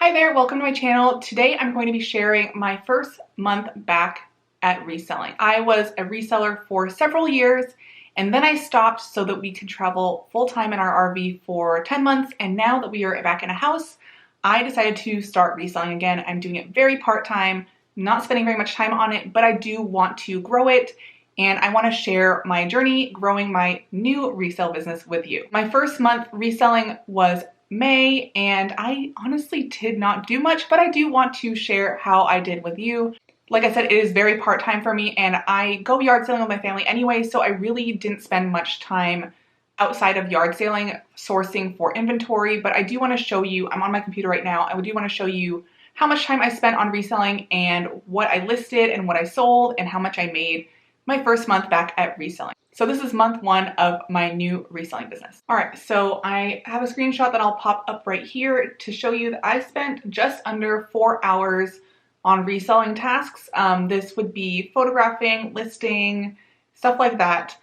Hi there, welcome to my channel. Today I'm going to be sharing my first month back at reselling. I was a reseller for several years and then I stopped so that we could travel full-time in our RV for 10 months, and now that we are back in a house, I decided to start reselling again. I'm doing it very part-time, not spending very much time on it, but I do want to grow it and I want to share my journey growing my new resale business with you. My first month reselling was May, and I honestly did not do much, but I do want to share how I did with you. Like I said, it is very part-time for me and I go yard selling with my family anyway, so I really didn't spend much time outside of yard selling sourcing for inventory, but I do want to show you, I'm on my computer right now, I do want to show you how much time I spent on reselling and what I listed and what I sold and how much I made my first month back at reselling. So this is month one of my new reselling business. All right, so I have a screenshot that I'll pop up right here to show you that I spent just under 4 hours on reselling tasks. This would be photographing, listing, stuff like that.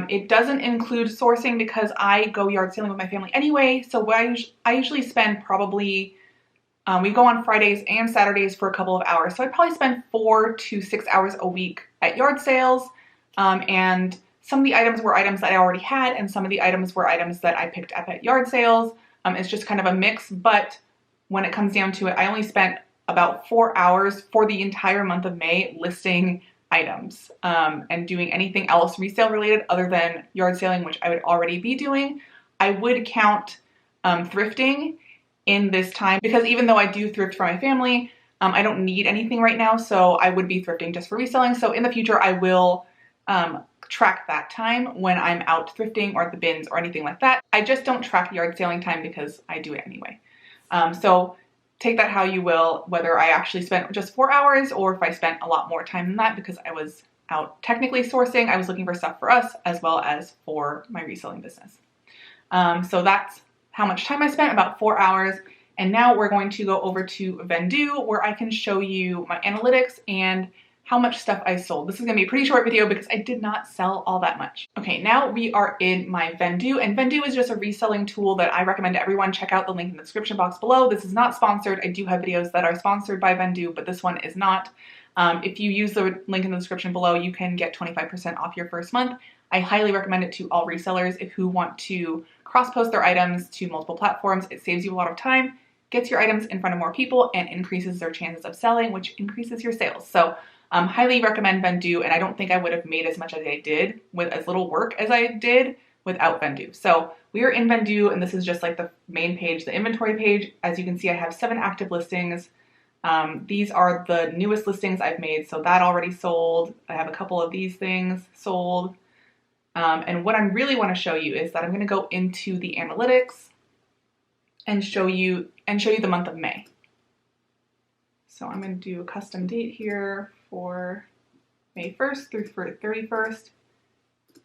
It doesn't include sourcing because I go yard selling with my family anyway. So I usually spend probably, we go on Fridays and Saturdays for a couple of hours. So I probably spend 4 to 6 hours a week at yard sales. And some of the items were items that I already had, and some of the items were items that I picked up at yard sales. It's just kind of a mix, but when it comes down to it, I only spent about 4 hours for the entire month of May listing items and doing anything else resale related other than yard selling, which I would already be doing. I would count thrifting in this time because even though I do thrift for my family, I don't need anything right now, so I would be thrifting just for reselling. So in the future, I will track that time when I'm out thrifting or at the bins or anything like that. I just don't track yard selling time because I do it anyway. So take that how you will, whether I actually spent just 4 hours or if I spent a lot more time than that because I was out technically sourcing. I was looking for stuff for us as well as for my reselling business. So that's how much time I spent, about 4 hours. And now we're going to go over to VENDOO where I can show you my analytics and how much stuff I sold. This is gonna be a pretty short video because I did not sell all that much. Okay, now we are in my VENDOO, and VENDOO is just a reselling tool that I recommend to everyone. Check out the link in the description box below. This is not sponsored. I do have videos that are sponsored by VENDOO, but this one is not. If you use the link in the description below, you can get 25% off your first month. I highly recommend it to all resellers who want to cross-post their items to multiple platforms. It saves you a lot of time, gets your items in front of more people, and increases their chances of selling, which increases your sales. So highly recommend VENDOO, and I don't think I would have made as much as I did with as little work as I did without VENDOO. So we are in VENDOO, and this is just like the main page, the inventory page. As you can see, I have 7 active listings. These are the newest listings I've made, so that already sold. I have a couple of these things sold. And what I really want to show you is that I'm going to go into the analytics and show you the month of May. So I'm going to do a custom date here for May 1st through 31st.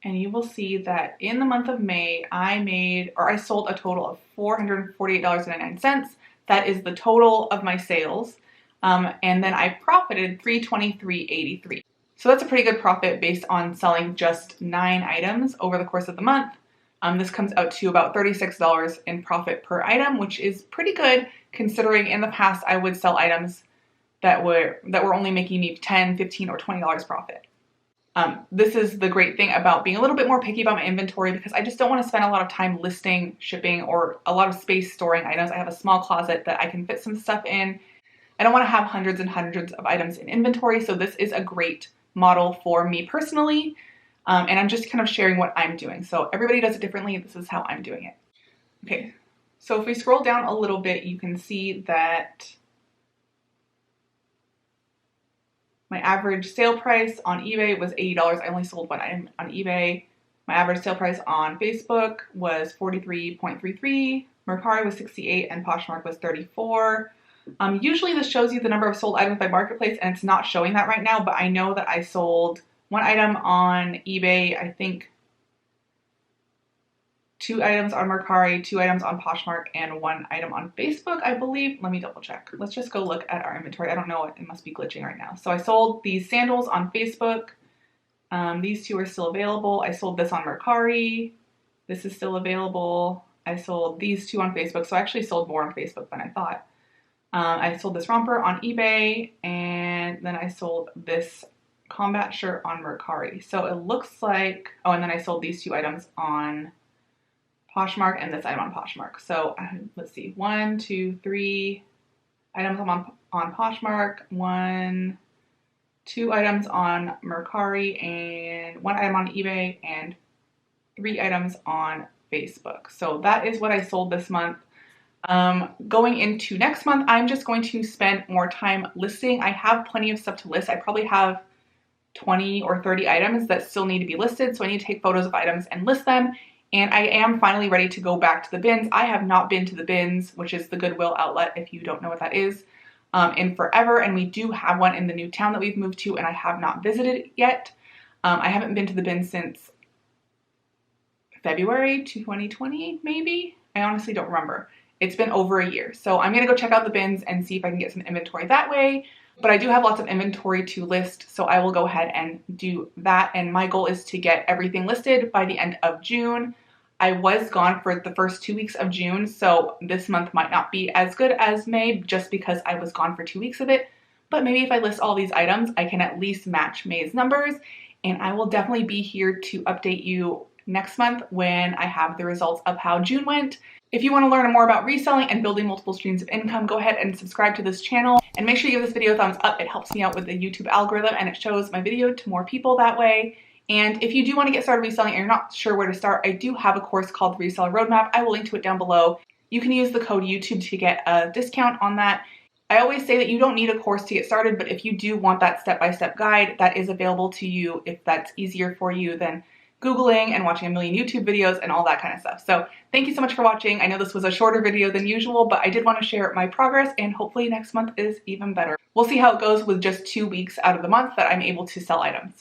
And you will see that in the month of May, I sold a total of $448.99. That is the total of my sales. And then I profited $323.83. So that's a pretty good profit based on selling just 9 items over the course of the month. This comes out to about $36 in profit per item, which is pretty good considering in the past I would sell items that were only making me $10, $15, or $20 profit. This is the great thing about being a little bit more picky about my inventory because I just don't want to spend a lot of time listing, shipping, or a lot of space storing items. I have a small closet that I can fit some stuff in. I don't want to have hundreds and hundreds of items in inventory, so this is a great model for me personally. And I'm just kind of sharing what I'm doing. So everybody does it differently. This is how I'm doing it. Okay, so if we scroll down a little bit, you can see that my average sale price on eBay was $80. I only sold 1 item on eBay. My average sale price on Facebook was $43.33. Mercari was $68 and Poshmark was $34. Usually this shows you the number of sold items by marketplace, and it's not showing that right now, but I know that I sold 1 item on eBay, I think 2 items on Mercari, 2 items on Poshmark, and 1 item on Facebook, I believe. Let me double check. Let's just go look at our inventory. I don't know, it must be glitching right now. So I sold these sandals on Facebook. These 2 are still available. I sold this on Mercari. This is still available. I sold these 2 on Facebook. So I actually sold more on Facebook than I thought. I sold this romper on eBay, and then I sold this combat shirt on Mercari. So it looks like, oh, and then I sold these 2 items on Poshmark and this item on Poshmark. So let's see, 1, 2, 3 items on Poshmark, 2 items on Mercari, and 1 item on eBay, and 3 items on Facebook. So that is what I sold this month. Going into next month, I'm just going to spend more time listing. I have plenty of stuff to list. I probably have 20 or 30 items that still need to be listed. So I need to take photos of items and list them. And I am finally ready to go back to the bins. I have not been to the bins, which is the Goodwill outlet, if you don't know what that is, in forever. And we do have one in the new town that we've moved to, and I have not visited yet. I haven't been to the bins since February 2020, maybe? I honestly don't remember. It's been over a year. So I'm gonna go check out the bins and see if I can get some inventory that way. But I do have lots of inventory to list, so I will go ahead and do that. And my goal is to get everything listed by the end of June. I was gone for the first 2 weeks of June, so this month might not be as good as May just because I was gone for 2 weeks of it. But maybe if I list all these items, I can at least match May's numbers. And I will definitely be here to update you next month when I have the results of how June went. If you want to learn more about reselling and building multiple streams of income, go ahead and subscribe to this channel, and make sure you give this video a thumbs up. It helps me out with the YouTube algorithm, and it shows my video to more people that way. And if you do want to get started reselling and you're not sure where to start, I do have a course called the Reseller Roadmap. I will link to it down below. You can use the code YouTube to get a discount on that. I always say that you don't need a course to get started, but if you do want that step-by-step guide, that is available to you if that's easier for you than Googling and watching a million YouTube videos and all that kind of stuff. So thank you so much for watching. I know this was a shorter video than usual, but I did want to share my progress, and hopefully next month is even better. We'll see how it goes with just 2 weeks out of the month that I'm able to sell items.